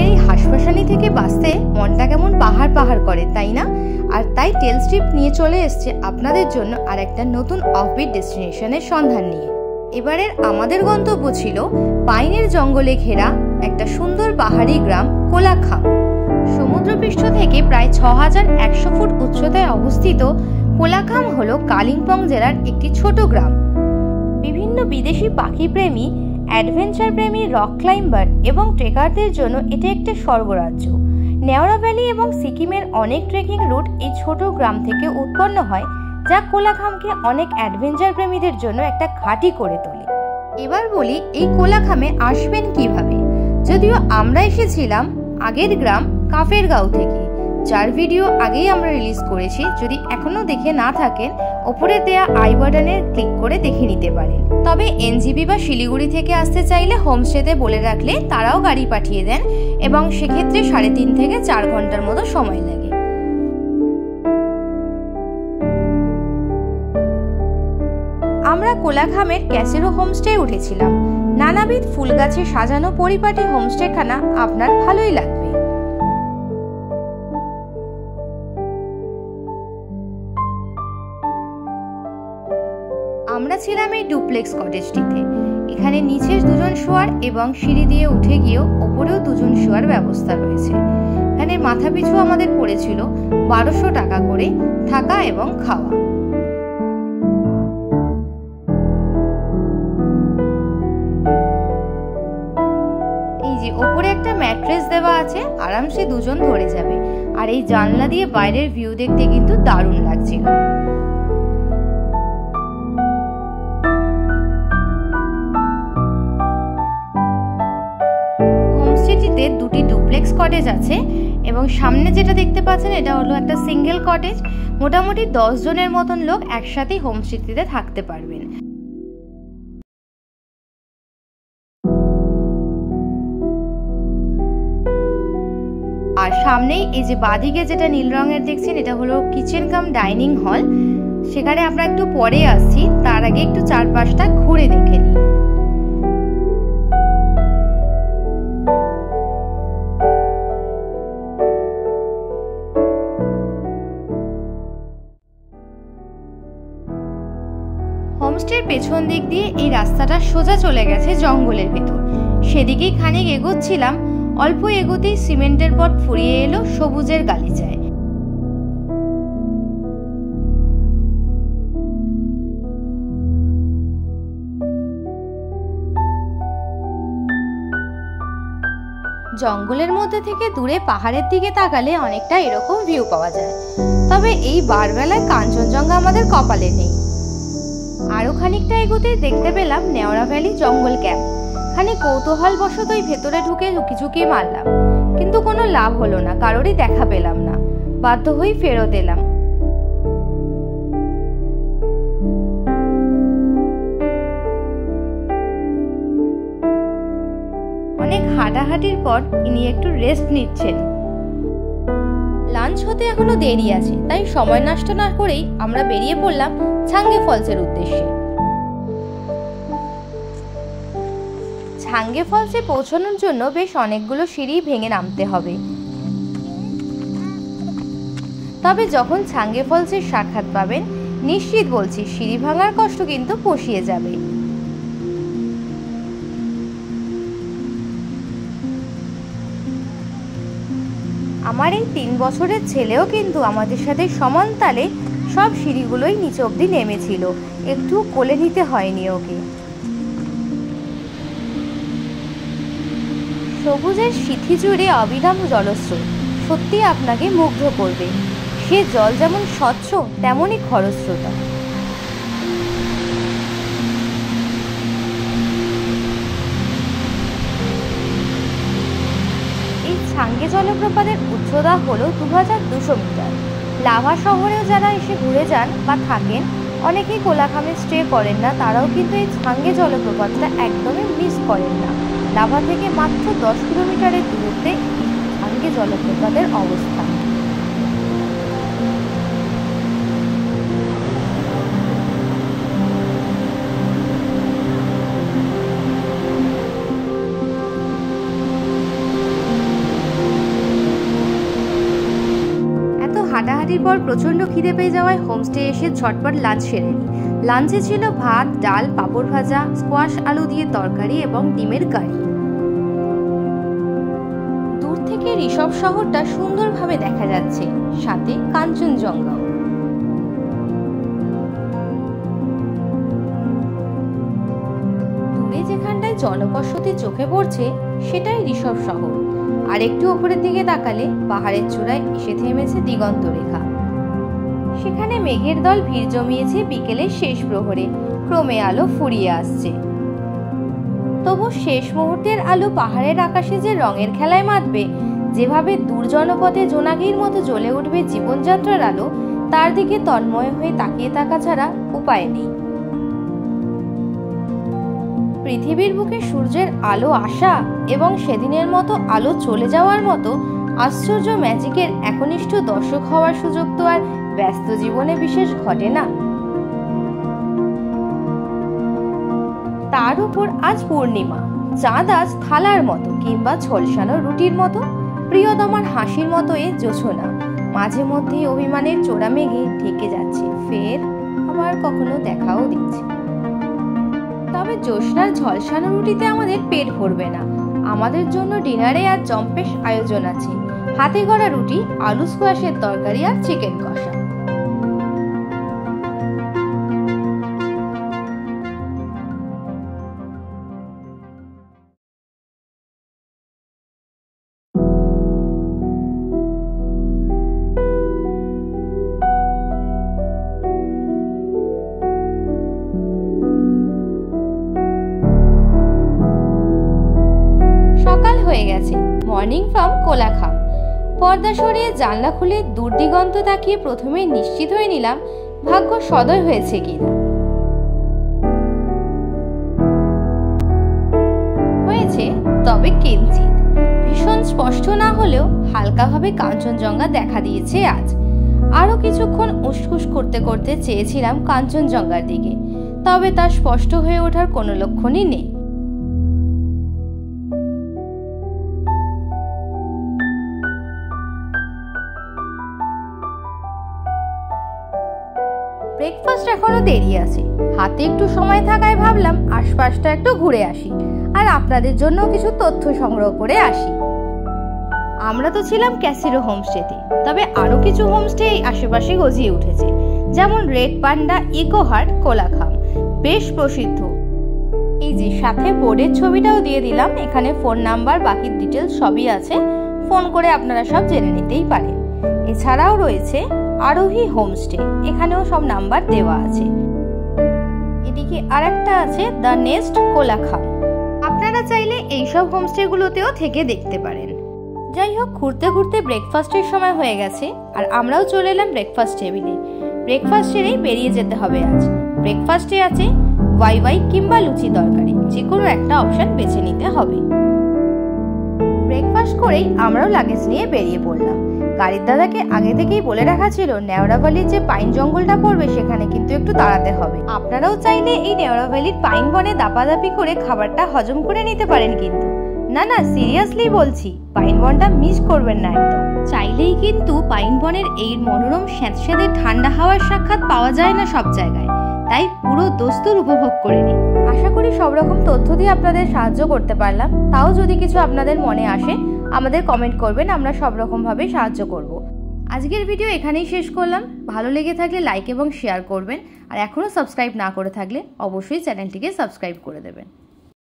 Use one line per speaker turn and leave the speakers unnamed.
শহরের এই হাসপাসানি থেকে বাঁচতে মনটা কেমন পাহাড় পাহাড় করে, তাই না? আর তাই টেলস ট্রিপ নিয়ে চলে এসছে আপনাদের জন্য আর একটা নতুন অফবিট ডেস্টিনেশনের সন্ধান নিয়ে। এবারের আমাদের গন্তব্য ছিল পাইনের জঙ্গলে ঘেরা একটা সুন্দর পাহাড়ি গ্রাম কোলাখাম। সমুদ্রপৃষ্ঠ থেকে প্রায় 6100 ফুট উচ্চতায় অবস্থিত কোলাখাম হলো কালিম্পং জেলার একটি ছোট গ্রাম। বিভিন্ন বিদেশি পাখি প্রেমী, অ্যাডভেঞ্চার প্রেমী, রক ক্লাইম্বার এবং ট্রেকারদের জন্য এটা একটা স্বর্গরাজ্য। নেওড়া ভ্যালি এবং সিকিমের অনেক ট্রেকিং রুট এই ছোট গ্রাম থেকে উৎপন্ন হয়, যা কোলাখামকে অনেক অ্যাডভেঞ্চার প্রেমীদের জন্য একটা ঘাঁটি করে তোলে। এবার বলি এই কোলাখামে আসবেন কিভাবে। যদিও আমরা এসেছিলাম আগের গ্রাম কাফেরগাঁও থেকে, যার ভিডিও আগেই আমরা রিলিজ করেছি। যদি এখনো দেখে না থাকেন, ওপরে দেয়া আই বাটনে ক্লিক করে দেখে নিতে পারেন। তবে এনজিপি বা শিলিগুড়ি থেকে আসতে চাইলে হোমস্টেতে বলে রাখলে তারাও গাড়ি পাঠিয়ে দেন এবং সেক্ষেত্রে 3.5 থেকে 4 ঘন্টার মতো সময় লাগে। আমরা কোলাখামের ক্যাসেরো হোমস্টে উঠেছিলাম। নানাবিধ ফুল গাছে সাজানো পরিপাটি হোমস্টেখানা আপনার ভালোই লাগবে। আমরা ছিলাম এই ডুপ্লেক্স কটেজটিতে। এখানে নিচে 2 জন শোয়ার এবং সিঁড়ি দিয়ে উঠে গিয়েও ওপরেও 2 জন শোয়ার ব্যবস্থা রয়েছে। এখানে মাথা পিছু আমাদের পড়েছিল 1200 টাকা করে থাকা এবং খাওয়া। এই যে ওপরে একটা ম্যাট্রেস দেওয়া আছে, আরামসে 2 জন ধরে যাবে। আর এই জানলা দিয়ে বাইরের ভিউ দেখতে কিন্তু দারুণ লাগছিল। হোমস্টেটিতে 2টি ডুপ্লেক্স কটেজ আছে এবং সামনে যেটা দেখতে পাচ্ছেন এটা হলো একটা সিঙ্গেল কটেজ। মোটামুটি 10 জনের মতন লোক একসাথে হোমস্টেটিতে থাকতে পারবেন। আর সামনেই এই যে বাঁদিকে যেটা নীল রঙের দেখছেন, এটা হলো কিচেন কাম ডাইনিং হল। সেখানে আমরা একটু পরে আসছি, তার আগে একটু চারপাশটা ঘুরে দেখে নিই। হোমস্টের পেছন দিক দিয়ে এই রাস্তাটা সোজা চলে গেছে জঙ্গলের ভেতর। সেদিকেই খানিক এগোচ্ছিলাম, অল্প এগোতেই সিমেন্টের পথ ফুরিয়ে এলো সবুজের গালিচায়। জঙ্গলের মধ্যে থেকে দূরে পাহাড়ের দিকে তাকালে অনেকটা এরকম ভিউ পাওয়া যায়। তবে এই বারবেলায় কাঞ্চনজঙ্ঘা আমাদের কপালে নেই। আরো খানিকটা এগোতেই দেখতে পেলাম নেওড়া ভ্যালি জঙ্গল ক্যাম্প। খানিক কৌতূহল বশতই ভেতরে ঢুকে ঝুঁকি মারলাম, কিন্তু কোনো লাভ হলো না, কারোরই দেখা পেলাম না। বাধ্য হয়ে ফেরত এলাম। অনেক হাঁটাহাঁটির পর ইনি একটু রেস্ট নিচ্ছেন। লাঞ্চ হতে এখনো দেরি আছে, তাই সময় নষ্ট না করেই আমরা বেরিয়ে পড়লাম ছাঙ্গে ফলসের উদ্দেশ্যে। ছাঙ্গে ফলসে পৌঁছানোর জন্য বেশ অনেকগুলো সিঁড়ি ভেঙে নামতে হবে। তবে যখন ছাঙ্গে ফলসের সাক্ষাৎ পাবেন, নিশ্চিত বলছি সিঁড়ি ভাঙার কষ্ট কিন্তু পুষিয়ে যাবে। আমার এই 3 বছরের ছেলেও কিন্তু আমাদের সাথে সমান তালে সব সিঁড়িগুলোই নিচে অবধি নেমেছিল, একটু কোলে নিতে হয়নি ওকে। সবুজের সিথি জুড়ে অবিরাম জলস্রোত সত্যি আপনাকে মুগ্ধ করবে। সে জল যেমন স্বচ্ছ তেমনই খরস্রোতা। এই ছাঙ্গে জলপ্রপাতের উচ্চতা হলো 2200 মিটার। লাভা শহরেও যারা এসে ঘুরে যান বা থাকেন, অনেকেই কোলাখামে স্টে করেন না, তারাও কিন্তু এই ছাঙ্গে জলপ্রপাতটা একদমই মিস করেন না। লাভা থেকে মাত্র 10 কিলোমিটারের দূরত্বে ছাঙ্গে জলপ্রপাতের অবস্থান। হাঁটাহাঁটির পর প্রচণ্ড খিদে পেয়ে যাওয়ায় হোমস্টে এসে ঝটপট লাঞ্চ সেরে নিই। লাঞ্চে ছিল ভাত, ডাল, পাঁপড় ভাজা, স্কোয়াশ আলু দিয়ে তরকারি এবং ডিমের কারি। দূর থেকে ঋষভ শহরটা সুন্দরভাবে দেখা যাচ্ছে, সাথে কাঞ্চনজঙ্ঘা। দূরে যেখানটায় জনবসতি চোখে পড়ছে সেটাই ঋষভ শহর। আর একটু উপরের দিকে তাকালে পাহাড়ের চূড়ায় এসে থেমেছে দিগন্ত রেখা। সেখানে মেঘের দল ভিড় জমিয়েছে বিকেলের শেষ প্রহরে, ক্রমে আলো ফুরিয়ে আসছে। তবু শেষ মুহূর্তের আলো পাহাড়ের আকাশে যে রঙের খেলায় মাতবে, যেভাবে দূর জনপথে জোনাকির মতো জ্বলে উঠবে জীবনযাত্রার আলো, তার দিকে তন্ময় হয়ে তাকিয়ে থাকা ছাড়া উপায় নেই। পৃথিবীর বুকে সূর্যের আলো আসা এবং সেদিনের মতো আলো চলে যাওয়ার মতো আশ্চর্য ম্যাজিকের একনিষ্ঠ দর্শক হওয়ার সুযোগ তো আর ব্যস্ত জীবনে বিশেষ ঘটে না। তার উপর আজ পূর্ণিমা, চাঁদ আজ থালার মতো কিংবা ঝলসানো রুটির মতো, প্রিয়তমার হাসির মতো এ জোছনা মাঝে মধ্যেই অভিমানের চোরা মেঘে ঢেকে যাচ্ছে, ফের আবার কখনো দেখাও দিচ্ছে। তবে জ্যোৎস্নার ঝলসানো রুটিতে আমাদের পেট ভরবে না। আমাদের জন্য ডিনারে আর জম্পেশ আয়োজন আছে, হাতে গড়া রুটি, আলু স্কোয়াশের তরকারি আর চিকেন কষা। সকাল হয়ে গেছে। Morning from Kolakham. পর্দা সরিয়ে জানলা খুলে দূর দিগন্ত তাকিয়ে প্রথমে নিশ্চিত হয়ে নিলাম ভাগ্য সদয় হয়েছে কিনা। হয়েছে, তবে কিঞ্চিত। ভীষণ স্পষ্ট না হলেও হালকাভাবে কাঞ্চনজঙ্ঘা দেখা দিয়েছে আজ। আরো কিছুক্ষণ উসখুস করতে করতে চেয়েছিলাম কাঞ্চনজঙ্ঘার দিকে, তবে তা স্পষ্ট হয়ে ওঠার কোনো লক্ষণই নেই। ব্রেকফাস্ট এখনো দেরি আছে, হাতে একটু সময় থাকায় ভাবলাম আশপাশটা একটু ঘুরে আসি আর আপনাদের জন্য কিছু তথ্য সংগ্রহ করে আসি। আমরা তো ছিলাম ক্যাসিরো হোমস্টেতে, তবে আরো কিছু হোমস্টে এই আশেপাশে গজিয়ে উঠেছে, যেমন red panda eco heart Kolakham, বেশ প্রসিদ্ধ। এই যে সাথে বোর্ডের ছবিটাও দিয়ে দিলাম, এখানে ফোন নাম্বার, বাকি ডিটেলস সবই আছে, ফোন করে আপনারা সব জেনে নিতেই পারেন। এছাড়াও রয়েছে আরোহী হোমস্টে, এখানেও সব নাম্বার দেওয়া আছে। এদিকে আরেকটা আছে দ্য নেস্ট কোলাখাম। আপনারা চাইলে এইসব হোমস্টেগুলোতেও থেকে দেখতে পারেন। যাই হোক, ঘুরতে ঘুরতে ব্রেকফাস্টের সময় হয়ে গেছে আর আমরাও চলে এলাম ব্রেকফাস্ট টেবিলে। ব্রেকফাস্ট সেরেই বেরিয়ে যেতে হবে আজ। ব্রেকফাস্টে আছে ওয়াই কিংবা লুচি তরকারি, যে কোনো একটা অপশন বেছে নিতে হবে। ব্রেকফাস্ট করেই আমরাও লাগেজ নিয়ে বেরিয়ে পড়লাম। গাড়ির দাদাকে আগে থেকেই বলে রাখা ছিল নেওড়া ভ্যালির যে পাইন জঙ্গলটা পড়বে সেখানে কিন্তু একটু দাঁড়াতে হবে। আপনারাও চাইলে এই নেওড়া ভ্যালির পাইন বনে দাপাদাপি করে খাবারটা হজম করে নিতে পারেন, কিন্তু না সিরিয়াসলি বলছি, পাইন বনটা মিস করবেন না একদম। চাইলেই কিন্তু পাইন বনের এই মনোরম স্যাঁতস্যাঁতে ঠান্ডা হাওয়ার সাক্ষাৎ পাওয়া যায় না সব জায়গায়, তাই পুরো দস্তুর উপভোগ করে নিন। আশা করি সব রকম তথ্য দিয়ে আপনাদের সাহায্য করতে পারলাম। তাও যদি কিছু আপনাদের মনে আসে আমাদের কমেন্ট করবেন, আমরা সব রকম ভাবে সাহায্য করব। আজকের ভিডিও এখানেই শেষ করলাম। ভালো লেগে থাকলে লাইক এবং শেয়ার করবেন, আর এখনো সাবস্ক্রাইব না করে থাকলে অবশ্যই চ্যানেলটিকে সাবস্ক্রাইব করে দেবেন।